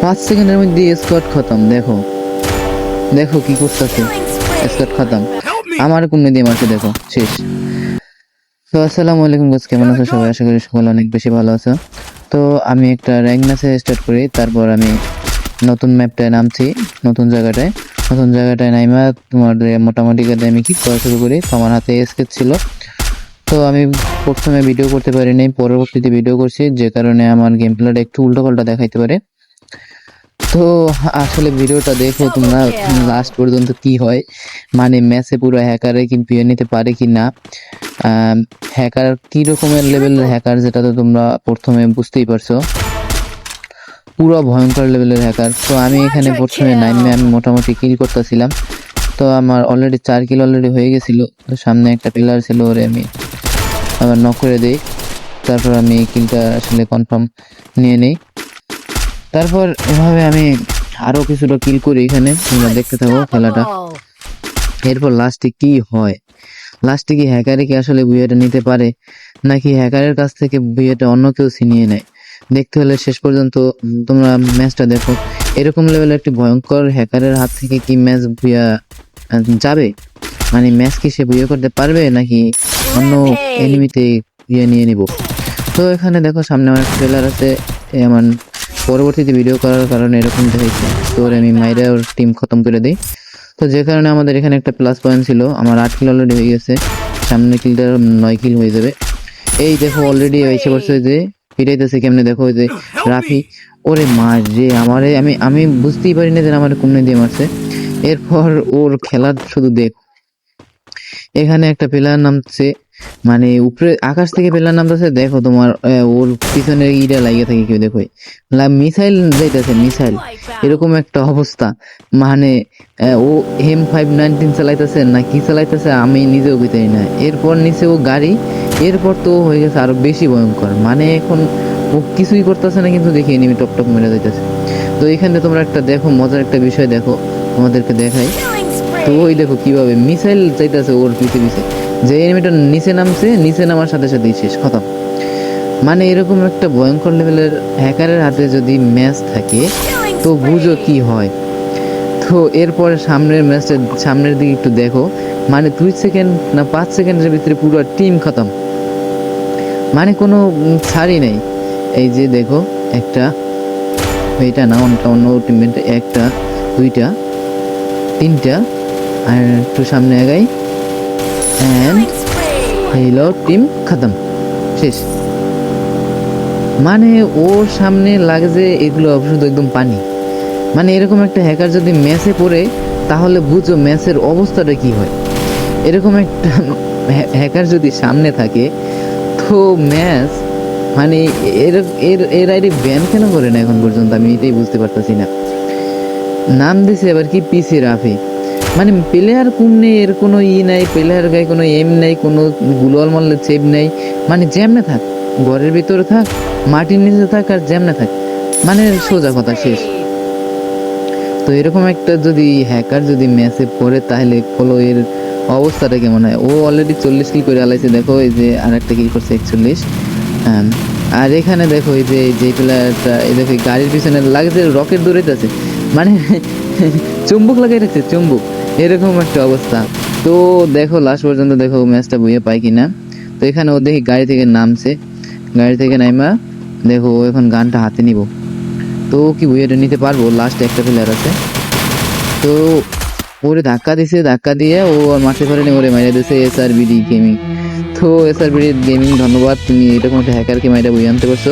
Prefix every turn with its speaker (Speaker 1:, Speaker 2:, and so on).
Speaker 1: 5 সেকেন্ডের মধ্যে স্কোয়াড খতম। দেখো দেখো কি করতেছে, স্কোয়াড খতম। আমার কোন দিয়ে মারছে, দেখো শেষ। তো আসসালামু আলাইকুম গাইস, কেমন আছো সবাই? আশা করি সকলে অনেক বেশি ভালো আছো। তো আমি একটা র্যাঙ্ক ম্যাচে স্টার্ট করি, তারপর আমি নতুন ম্যাপটায় নামছি, নতুন জায়গাটায় নাইমা তোমার মোটামুটি আমি কিক করা শুরু করি। তো আমার হাতে স্কেচ ছিল, তো আমি প্রথমে ভিডিও করতে পারিনি, পরবর্তীতে ভিডিও করছি, যে কারণে আমার গেম প্লেটা একটু উল্টোপাল্টা দেখাইতে পারে। তো আসলে ভিডিওটা দেখো তোমরা লাস্ট পর্যন্ত কি হয়, মানে ম্যাচে পুরো হ্যাকারে কি পেয়ে নিতে পারে কি না, হ্যাকার কি রকমের লেভেলের হ্যাকার, যেটা তো তোমরা প্রথমে বুঝতেই পারছো, পুরো ভয়ঙ্কর লেভেলের হ্যাকার। তো আমি এখানে প্রথমে নাইমে আমি মোটামুটি কিল করতেছিলাম। তো আমার অলরেডি 4 কিল অলরেডি হয়ে গেছিল। তো সামনে একটা প্লেয়ার ছিল, ওরে আমি আবার নক করে দিই। তারপর আমি কিলটা আসলে কনফার্ম নিয়ে নিই। তারপর এভাবে আমি আরো কিছুটা কিল করি, এখানে তোমরা দেখতে থাকো খেলাটা। এরপর লাস্টে কি হয়, লাস্টে কি হ্যাকারে কি আসলে বুয়েটা নিতে পারে, নাকি হ্যাকারের কাছ থেকে বুয়েটা অন্য কেউ ছিনিয়ে নেয়? দেখতে হলে শেষ পর্যন্ত তোমরা ম্যাচটা দেখো। এরকম লেভেলের একটি ভয়ঙ্কর হ্যাকারের হাত থেকে কি ম্যাচ বুয়া যাবে, মানে ম্যাচ কি সে বুয়ে করতে পারবে, নাকি অন্য এনিমিতে বুয়ে নিয়ে নিব? তো এখানে দেখো সামনে আমার ট্রেলার আছে, এমন পরবর্তীতে ভিডিও করার কারণে এরকম দেখাইছে। তো আমি মাইরা ওর টিম খতম করে দিই। তো যে কারণে আমাদের এখানে একটা প্লাস পয়েন্ট ছিল, আমার 8 কিল অলরেডি হয়ে গেছে, সামনে কিলটা 9 কিল হয়ে যাবে। এই দেখো অলরেডি এসে পড়ছে, যে পিটাইতেছে কেমনে দেখো, ওই যে রাফি, ওরে মার রে আমারে, আমি আমি বুঝতেই পারি না যে আমার কোমনে দিয়ে মারছে। এরপর ওর খেলা শুধু দেখ, এখানে একটা প্লেয়ার নামছে, মানে উপরে আকাশ থেকে প্লেয়ার নামতেছে, দেখো তোমার ওর পিছনে ইটা লাগিয়ে থাকে, কেউ দেখো মিসাইল যাইতেছে, মিসাইল, এরকম একটা অবস্থা। মানে ও M519 চালাইতেছে না কি চালাইতেছে আমি নিজেও বুঝতেই না। এরপর নিচে ও গাড়ি, এরপর তো হয়ে গেছে আরো বেশি ভয়ঙ্কর, মানে এখন ও কিছুই করতেছে না, কিন্তু দেখি এনিমি টপ টপ মেরে যাইতেছে। তো এখানে তোমরা একটা দেখো, মজার একটা বিষয় দেখো, তোমাদেরকে দেখাই। তো ওই দেখো কিভাবে মিসাইল চাইতেছে ওর পিছে পিছে, যে এনিমিটা নিচে নামছে, নিচে নামার সাথে সাথে শেষ খতম। মানে এরকম একটা ভয়ঙ্কর লেভেলের হ্যাকারের হাতে যদি ম্যাচ থাকে, তো বুঝো কি হয়। তো এরপরে সামনের ম্যাচটা, সামনের দিকে একটু দেখো, মানে 2 সেকেন্ড না 5 সেকেন্ডের ভিতরে পুরো টিম খতম, মানে কোনো ছাড়ই নেই। এই যে দেখো একটা, এইটা না অন্য টিমমেট, একটা দুইটা তিনটা, আর একটু সামনে আগাই, এন্ড হ্যালো টিম খতম, শেষ। মানে ওর সামনে লাগে যে এগুলো শুধু একদম পানি। মানে এরকম একটা হ্যাকার যদি ম্যাচে পড়ে, তাহলে বুঝো ম্যাচের অবস্থাটা কি হয়। এরকম একটা হ্যাকার যদি সামনে থাকে, তো ম্যাচ মানে এর এর এর আইডি ব্যান কেন করে না এখন পর্যন্ত, আমি এটাই বুঝতে পারতেছি না। নাম দিছে এবার কি পিসি রাফি, মানে প্লেয়ার কম নেই, এর কোনো নাই, প্লেয়ার গায়ে কোনো এম নেই, কোনো গুলোয়াল মারলে সেভ নেই, মানে যেমনে থাক, ঘরের ভিতরে থাক, মাটির নিচে থাক, আর যেমনে থাক, মানে সোজা কথা শেষ। তো এরকম একটা যদি হ্যাকার যদি ম্যাচে পড়ে, তাহলে হলো এর অবস্থাটা কেমন হয়। ও অলরেডি 40 কিল করে আলাইছে, দেখো এই যে আর একটা কিল করছে 41। আর এখানে দেখো এই যে প্লেয়ারটা, এই দেখো গাড়ির পিছনে লাগছে রকেট দৌড়াইতেছে, মানে চুম্বক লাগাই রাখছে, চুম্বক, এরকম একটা অবস্থা। তো দেখো লাস্ট পর্যন্ত দেখো ম্যাচটা বুঝে পাই কিনা। তো এখানে ও দেখি গাড়ি থেকে নামছে, গাড়ি থেকে নাইমা দেখো ও এখন গানটা হাতে নিব। তো কি বুয়েটা নিতে পারবো? লাস্ট একটা প্লেয়ার আছে, তো ওরে ধাক্কা দিছে, ধাক্কা দিয়ে ও আর মারতে পারেনি, ওরে মাইরা দিছে SRBD গেমিং। তো SRBD গেমিং ধন্যবাদ, তুমি এরকম একটা হ্যাকারকে মাইরা বুয়ে আনতে পারছো।